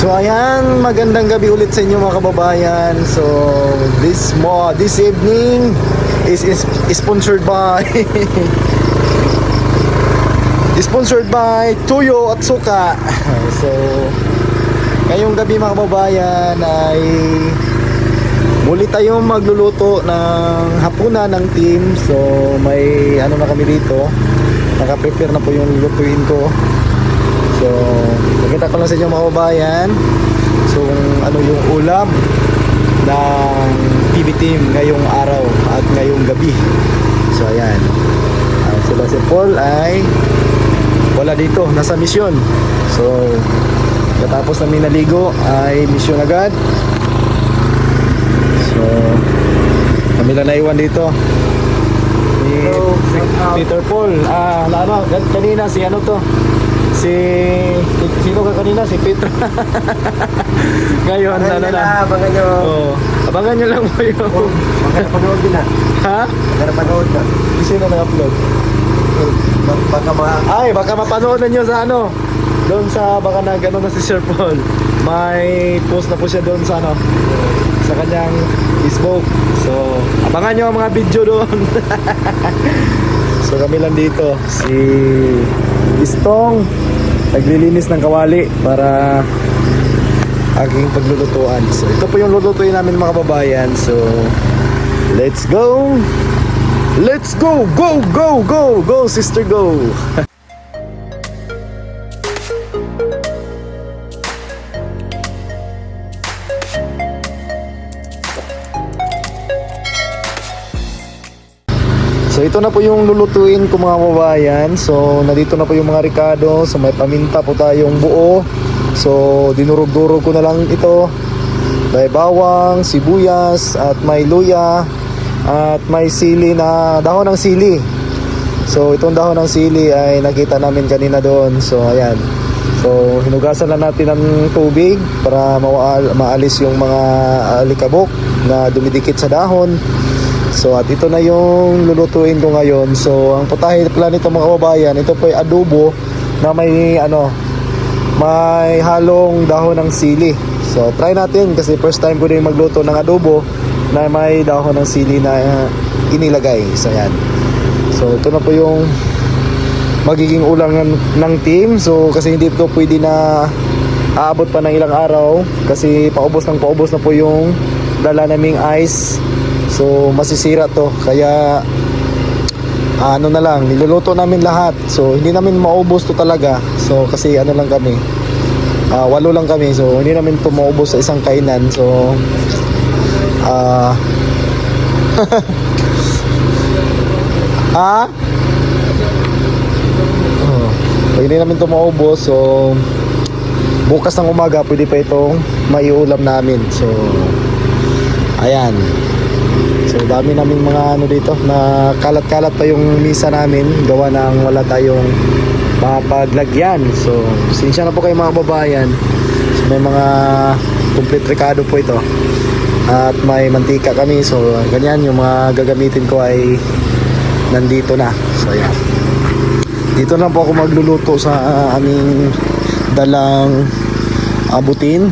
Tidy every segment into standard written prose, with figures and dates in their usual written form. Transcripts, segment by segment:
So ayan, magandang gabi ulit sa inyo mga kababayan. So this evening is sponsored by sponsored by Tuyo at Suka. So ngayong gabi mga kababayan ay muli tayong magluluto ng hapunan ng team. So may ano na kami dito, naka-prepare na po yung lulutuin ko. So, nakita ko lang sa inyo mga kababayan. So, ano yung ulam ng PB team ngayong araw at ngayong gabi. So, ayan. Sila si Paul ay wala dito, nasa misyon. So, katapos namin naligo ay misyon agad. So, kami lang naiwan dito. Si Peter Paul. Ano, kanina si ano to? Sino ka kanina? Si Peter. Ngayon, abangan ano na? Abangan nyo. Oo. Abangan nyo lang po yung... Baka napanood din na. Ha? Baka napanood na. Sino nag-upload? Baka mapanood na nyo sa ano? Doon sa, baka nag-ano na si Sir Paul. May post na po siya doon sa ano? Sa kanyang Facebook. So, abangan nyo ang mga video doon. So, kami lang dito. Si Istong naglilinis ng kawali para aking paglulutuan. So ito po yung lulutuin namin mga kababayan. So let's go. Let's go. Go, go, go. Go sister, go. So ito na po yung lulutuin ko mga kababayan. So nandito na po yung mga ricado. So may paminta po tayong buo. So dinurog-durog ko na lang ito. May bawang, sibuyas at may luya at may sili na dahon ng sili. So itong dahon ng sili ay nakita namin kanina doon. So ayan. So hinugasan na natin ng tubig para maalis yung mga alikabok na dumidikit sa dahon. So at ito na yung lulutuin ko ngayon. So ang putahe pala nito mga kababayan, ito po ay adobo na may may halong dahon ng sili. So try natin kasi first time ko din magluto ng adobo na may dahon ng sili na inilagay. So yan. So ito na po yung magiging ulam ng team. So kasi hindi ko pwede na aabot pa ng ilang araw kasi paubos na po yung dala naming ice. So masisira to, kaya ano na lang, niluluto namin lahat. So hindi namin maubos to talaga. So kasi ano lang kami, 8 lang kami. So hindi namin to maubos sa isang kainan. So hindi namin to maubos. So bukas ng umaga pwede pa itong maiulam namin. So ayan. So dami naming mga ano dito na kalat-kalat pa yung misa namin gawa ng wala tayong mapaglagyan. So sinsya na po kayo mga babayan. So may mga complete recado po ito. At may mantika kami. So ganyan yung mga gagamitin ko ay nandito na. So ayan. Dito na po ako magluluto sa aming dalang abutin.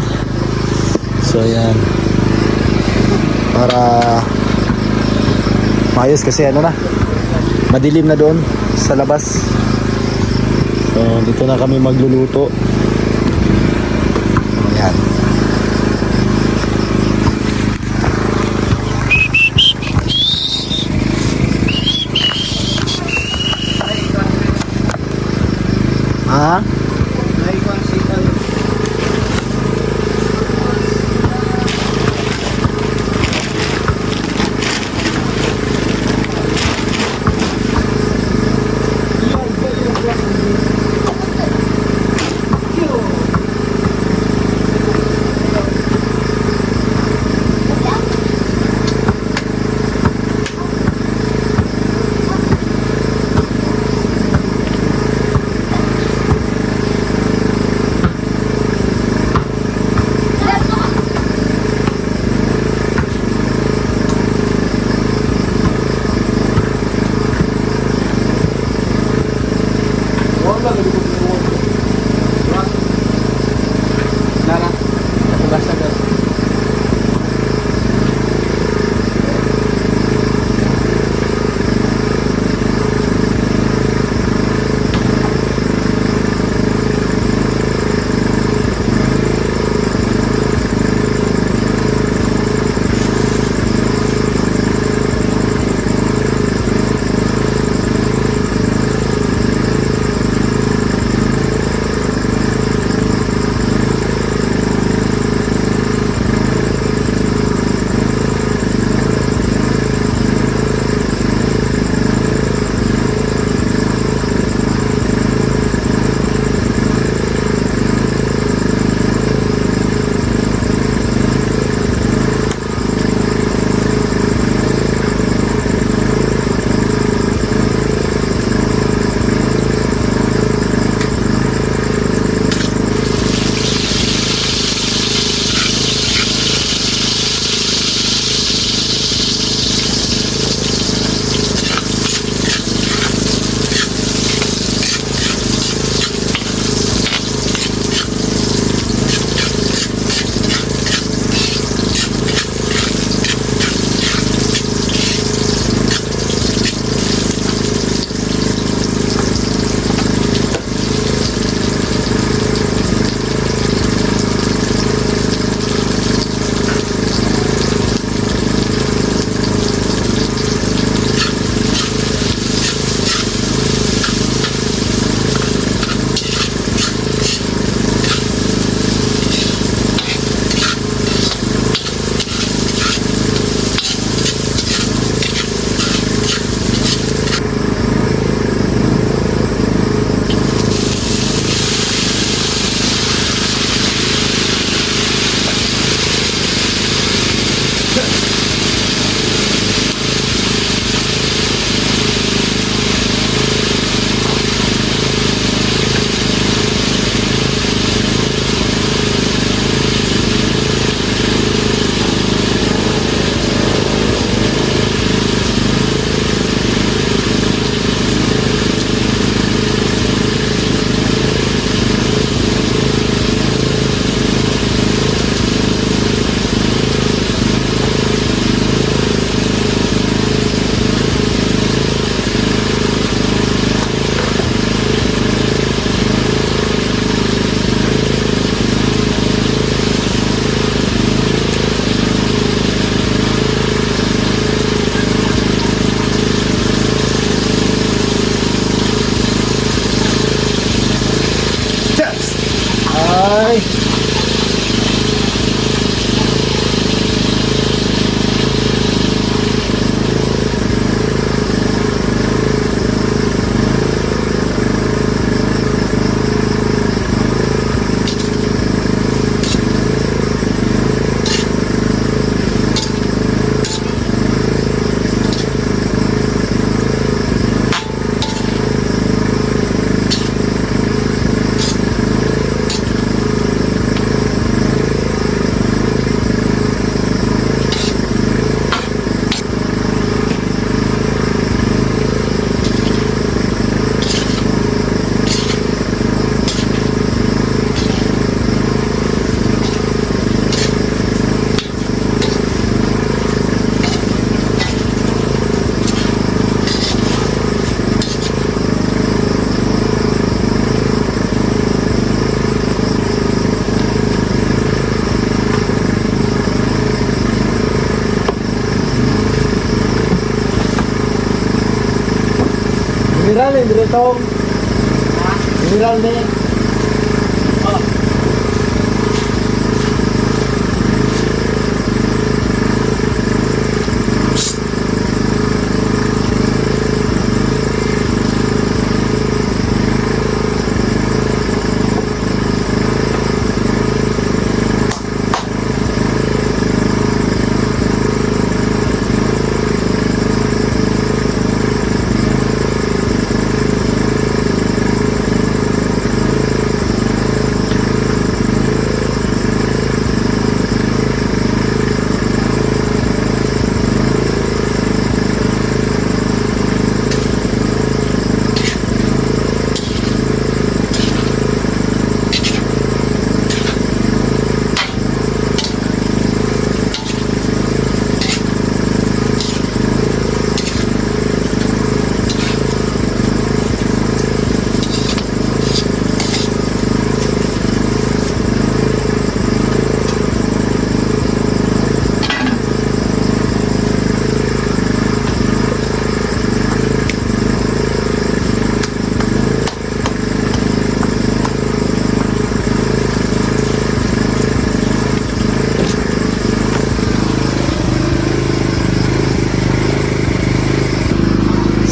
So ayan. Para maayos kasi ano na, madilim na doon sa labas. So dito na kami magluluto. Ayan. Ha? Viral ni dito. Viral ni.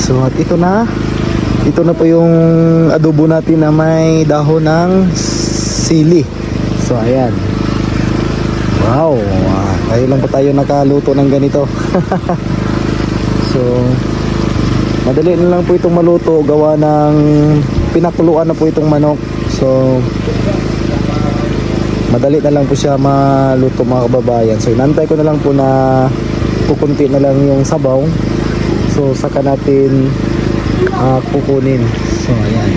So at ito na po yung adobo natin na may dahon ng sili. So ayan. Wow, tayo lang po tayo nakaluto ng ganito. So madali na lang po itong maluto, gawa ng pinakuluan na po itong manok. So madali na lang po siya maluto mga kababayan. So inantay ko na lang po na kukunti na lang yung sabaw. So saka natin kukunin. So ayan.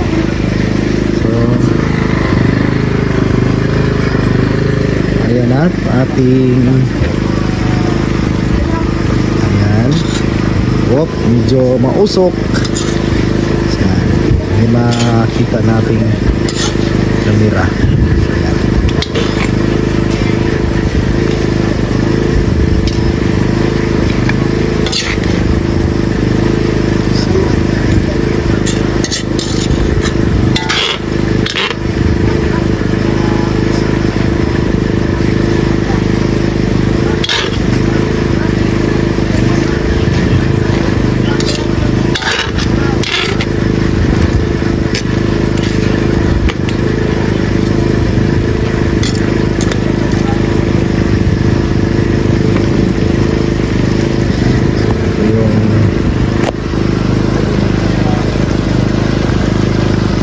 So ayan at ating ayan. Wop, medyo mausok. So, hindi makita nating kamera. Ayan.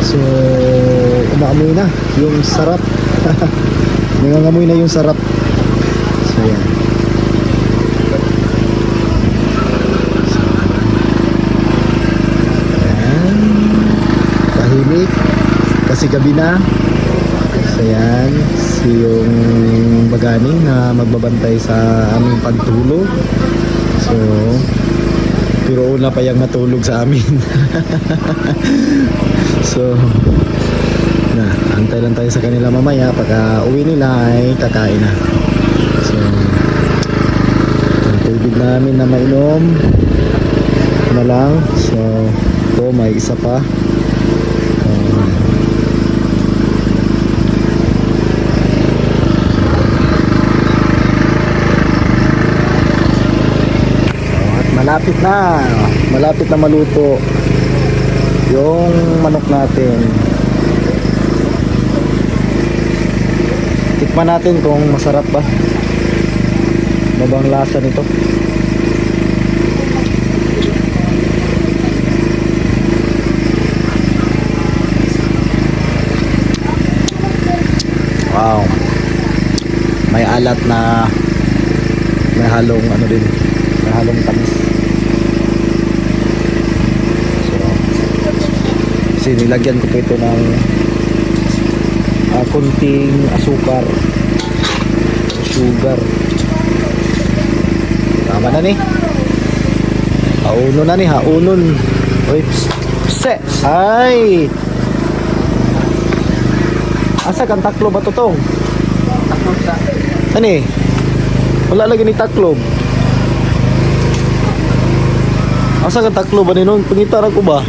So, umaamoy na yung sarap. Nangangamoy na yung sarap. So, yan. Ayan. Tahimik. Kasi gabi na. So, yan. Si yung bagani na magbabantay sa aming pagtulog. So, pero una pa yung matulog sa amin. So, antay lang tayo sa kanila mamaya. Pagka uwi nila ay kakain na. So, ang tubig namin na mainom na lang. So, ito may isa pa. Malapit na maluto yung manok natin. Tikman natin kung masarap ba. Mabang lasa nito. Wow, may alat na may halong ano din, may halong tamis. Kasi nilagyan ko po ito ng kunting asukar, sugar. Tama na ni. Haunon na ni, haunon. Uy, pse. Ay. Asa kang taklo ba totong? Taklob sa. Ani? Wala lagi ni taklob. Asa kang taklo ba ni nung pangitar ko ba?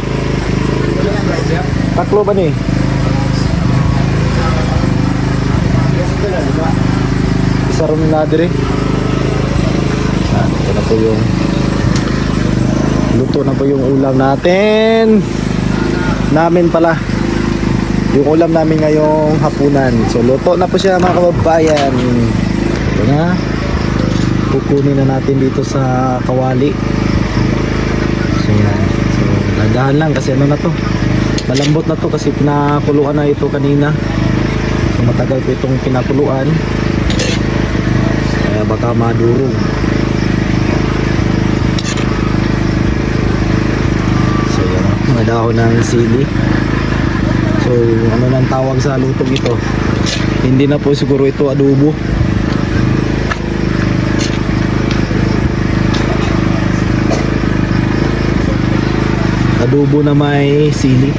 Taklo ba ni? Isa rin na dire. Ito na po yung luto na po yung ulam natin. Namin pala. Yung ulam namin ngayong hapunan. So luto na po siya mga kababayan. Ito na. Kukunin na natin dito sa kawali. So yan. So dadahan lang kasi ano na to. Malambot na to kasi pinakuluan na ito kanina. So matagal po itong pinakuluan. Kaya baka madurog. So yan. Mga dahon ng sili. So ano nang tawag sa lutong ito? Hindi na po siguro ito adobo. Adobo na may sili.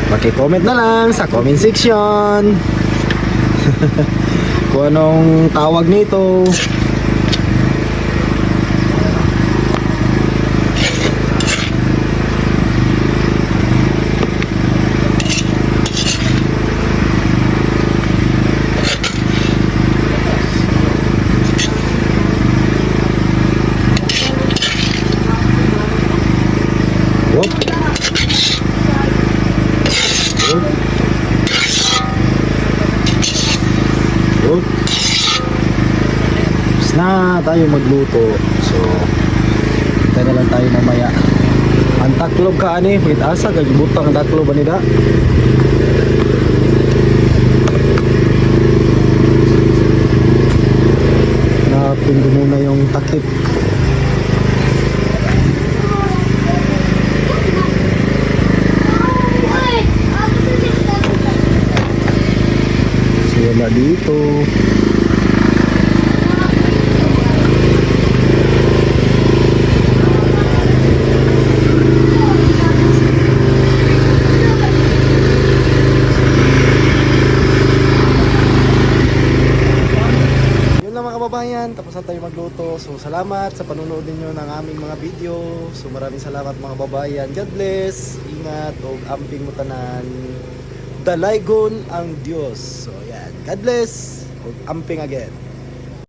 Paki-comment na lang sa comment section kung anong tawag nito. Whoop. Whoop. Whoop. Tapos na tayo magluto. So hintay na lang tayo mamaya. Ang taklob ka ani, wait asa gagibutang ang taklob ani da. Napin ko muna yung takip. Wala dito. Yun lang mga kababayan, tapos na tayo magluto. So salamat sa panonood ninyo ng aming mga video. So maraming salamat mga kababayan. God bless. Ingat o amping mo tanan. Dalaygon ang Diyos. So yan. God bless. Amping again.